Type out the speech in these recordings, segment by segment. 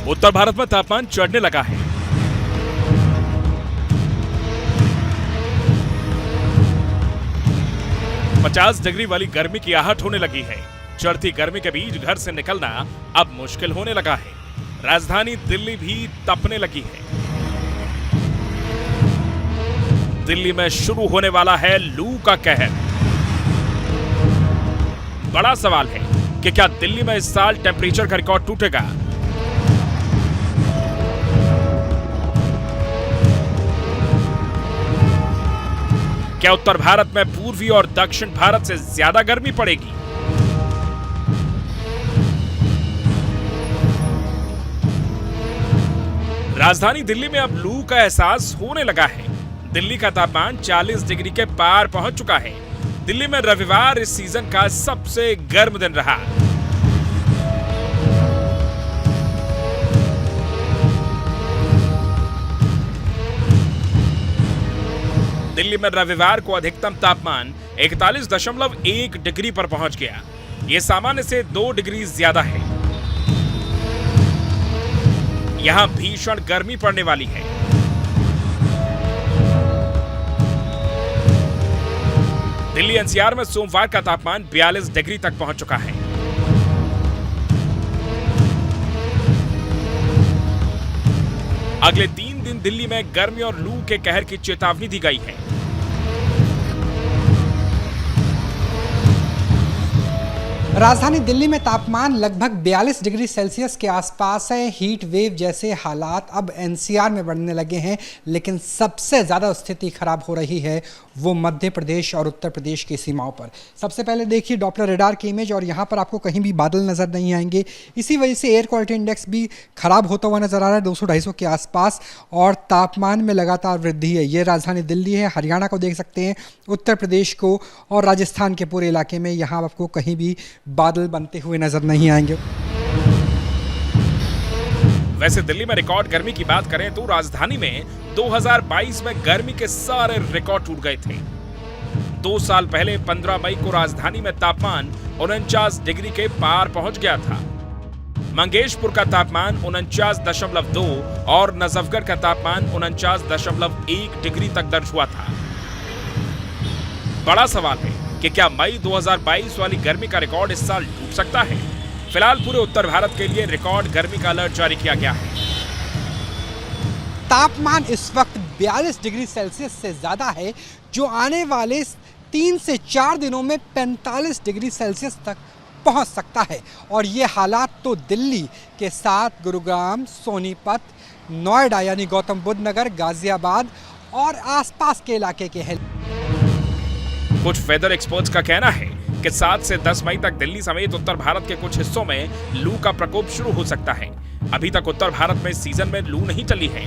उत्तर भारत में तापमान चढ़ने लगा है। पचास डिग्री वाली गर्मी की आहट होने लगी है। चढ़ती गर्मी के बीच घर से निकलना अब मुश्किल होने लगा है। राजधानी दिल्ली भी तपने लगी है। दिल्ली में शुरू होने वाला है लू का कहर। बड़ा सवाल है कि क्या दिल्ली में इस साल टेंपरेचर का रिकॉर्ड टूटेगा? क्या उत्तर भारत में पूर्वी और दक्षिण भारत से ज्यादा गर्मी पड़ेगी? राजधानी दिल्ली में अब लू का एहसास होने लगा है। दिल्ली का तापमान 40 डिग्री के पार पहुंच चुका है। दिल्ली में रविवार इस सीजन का सबसे गर्म दिन रहा। दिल्ली में रविवार को अधिकतम तापमान 41.1 डिग्री पर पहुंच गया। यह सामान्य से 2 डिग्री ज्यादा है। यहां भीषण गर्मी पड़ने वाली है। दिल्ली एनसीआर में सोमवार का तापमान 42 डिग्री तक पहुंच चुका है। अगले 3 दिन दिल्ली में गर्मी और लू के कहर की चेतावनी दी गई है। राजधानी दिल्ली में तापमान लगभग 42 डिग्री सेल्सियस के आसपास है। हीट वेव जैसे हालात अब एनसीआर में बढ़ने लगे हैं, लेकिन सबसे ज़्यादा स्थिति खराब हो रही है वो मध्य प्रदेश और उत्तर प्रदेश की सीमाओं पर। सबसे पहले देखिए डॉप्लर रेडार की इमेज, और यहाँ पर आपको कहीं भी बादल नज़र नहीं आएंगे। इसी वजह से एयर क्वालिटी इंडेक्स भी खराब होता हुआ नज़र आ रहा है 200-250 के आसपास, और तापमान में लगातार वृद्धि है। ये राजधानी दिल्ली है। हरियाणा को देख सकते हैं, उत्तर प्रदेश को और राजस्थान के पूरे इलाके में यहाँ आपको कहीं भी बादल बनते हुए नजर नहीं आएंगे। वैसे दिल्ली में रिकॉर्ड गर्मी की बात करें तो राजधानी में 2022 में गर्मी के सारे रिकॉर्ड टूट गए थे। 2 साल पहले 15 मई को राजधानी में तापमान 49 डिग्री के पार पहुंच गया था। मंगेशपुर का तापमान 49.2 और नजफगढ़ का तापमान 49.1 डिग्री तक दर्ज हुआ था। बड़ा सवाल है कि क्या मई 2022 वाली गर्मी का रिकॉर्ड इस साल टूट सकता है? फिलहाल पूरे उत्तर भारत के लिए रिकॉर्ड गर्मी का अलर्ट जारी किया गया है। तापमान इस वक्त 42 डिग्री सेल्सियस से ज़्यादा है, जो आने वाले 3 से 4 दिनों में 45 डिग्री सेल्सियस तक पहुंच सकता है। और ये हालात तो दिल्ली के साथ गुरुग्राम, सोनीपत, नोएडा यानी गौतम बुद्ध नगर, गाजियाबाद और आसपास के इलाके के हैं। कुछ वेदर एक्सपर्ट्स का कहना है कि 7 से 10 मई तक दिल्ली समेत उत्तर भारत के कुछ हिस्सों में लू का प्रकोप शुरू हो सकता है। अभी तक उत्तर भारत में सीजन में लू नहीं चली है,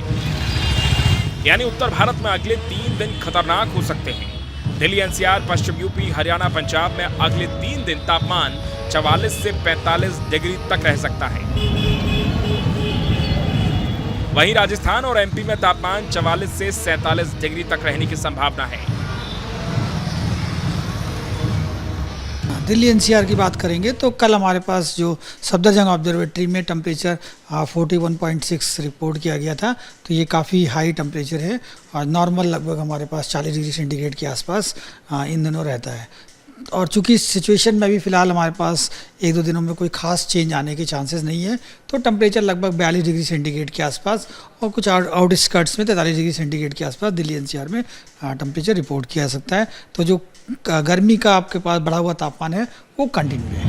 यानी उत्तर भारत में अगले 3 दिन खतरनाक हो सकते हैं। दिल्ली एनसीआर, पश्चिम यूपी, हरियाणा, पंजाब में अगले 3 दिन तापमान 44 से 45 डिग्री तक रह सकता है। वहीं राजस्थान और एमपी में तापमान 44 से 47 डिग्री तक रहने की संभावना है। दिल्ली एनसीआर की बात करेंगे तो कल हमारे पास जो सफदरजंग ऑब्जर्वेटरी में टेम्परेचर 41.6 रिपोर्ट किया गया था, तो ये काफ़ी हाई टेम्परेचर है और नॉर्मल लगभग हमारे पास 40 डिग्री सेंटीग्रेड के आसपास इन दिनों रहता है। और चूंकि सिचुएशन में भी फ़िलहाल हमारे पास 1-2 दिनों में कोई ख़ास चेंज आने के चांसेस नहीं है, तो टेम्परेचर लगभग 42 डिग्री सेंटीग्रेड के आसपास और कुछ आउटस्कर्ट्स में 43 डिग्री सेंटीग्रेड के आसपास दिल्ली एनसीआर में टेम्परेचर रिपोर्ट किया जा सकता है। तो जो गर्मी का आपके पास बढ़ा हुआ तापमान है वो कंटिन्यू है।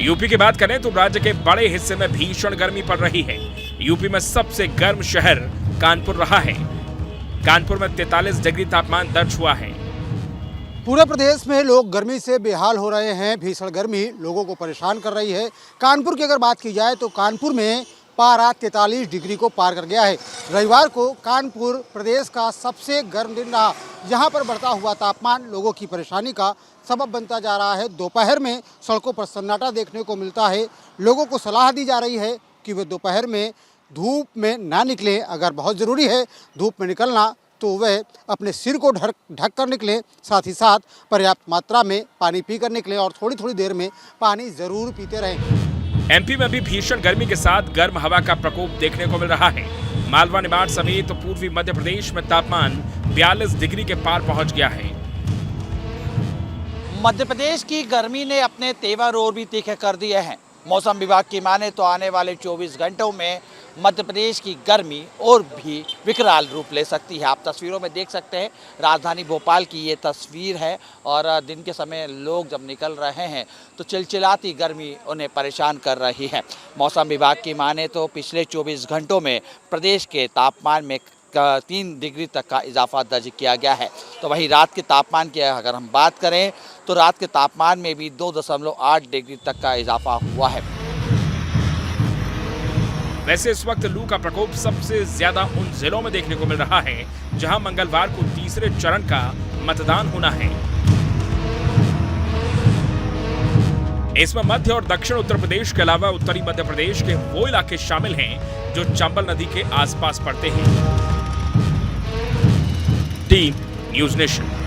यूपी की बात करें तो राज्य के बड़े हिस्से में भीषण गर्मी पड़ रही है। यूपी में सबसे गर्म शहर कानपुर रहा है। कानपुर में 43 डिग्री तापमान दर्ज हुआ है। पूरे प्रदेश में लोग गर्मी से बेहाल हो रहे हैं। भीषण गर्मी लोगों को परेशान कर रही है। कानपुर की अगर बात की जाए तो कानपुर में पारा 43 डिग्री को पार कर गया है। रविवार को कानपुर प्रदेश का सबसे गर्म दिन रहा। यहाँ पर बढ़ता हुआ तापमान लोगों की परेशानी का सबब बनता जा रहा है। दोपहर में सड़कों पर सन्नाटा देखने को मिलता है। लोगों को सलाह दी जा रही है कि वे दोपहर में धूप में ना निकलें। अगर बहुत ज़रूरी है धूप में निकलना तो वह अपने सिर को ढक कर निकलें। साथ ही साथ पर्याप्त मात्रा में पानी पी कर निकलें और थोड़ी थोड़ी देर में पानी ज़रूर पीते रहें। एमपी में भी भीषण गर्मी के साथ गर्म हवा का प्रकोप देखने को मिल रहा है। मालवा निमाड़ समेत पूर्वी मध्य प्रदेश में तापमान 42 डिग्री के पार पहुंच गया है। मध्य प्रदेश की गर्मी ने अपने तेवर और भी तीखे कर दिए हैं। मौसम विभाग की माने तो आने वाले 24 घंटों में मध्य प्रदेश की गर्मी और भी विकराल रूप ले सकती है। आप तस्वीरों में देख सकते हैं, राजधानी भोपाल की ये तस्वीर है और दिन के समय लोग जब निकल रहे हैं तो चिलचिलाती गर्मी उन्हें परेशान कर रही है। मौसम विभाग की माने तो पिछले 24 घंटों में प्रदेश के तापमान में 3 डिग्री तक का इजाफा दर्ज किया गया है। तो वहीं रात के तापमान की अगर हम बात करें तो रात के तापमान में भी 2.8 डिग्री तक का इजाफा हुआ है। वैसे इस वक्त लू का प्रकोप सबसे ज्यादा उन जिलों में देखने को मिल रहा है जहां मंगलवार को तीसरे चरण का मतदान होना है। इसमें मध्य और दक्षिण उत्तर प्रदेश के अलावा उत्तरी मध्य प्रदेश के वो इलाके शामिल हैं जो चंबल नदी के आसपास पड़ते हैं। Team news nation.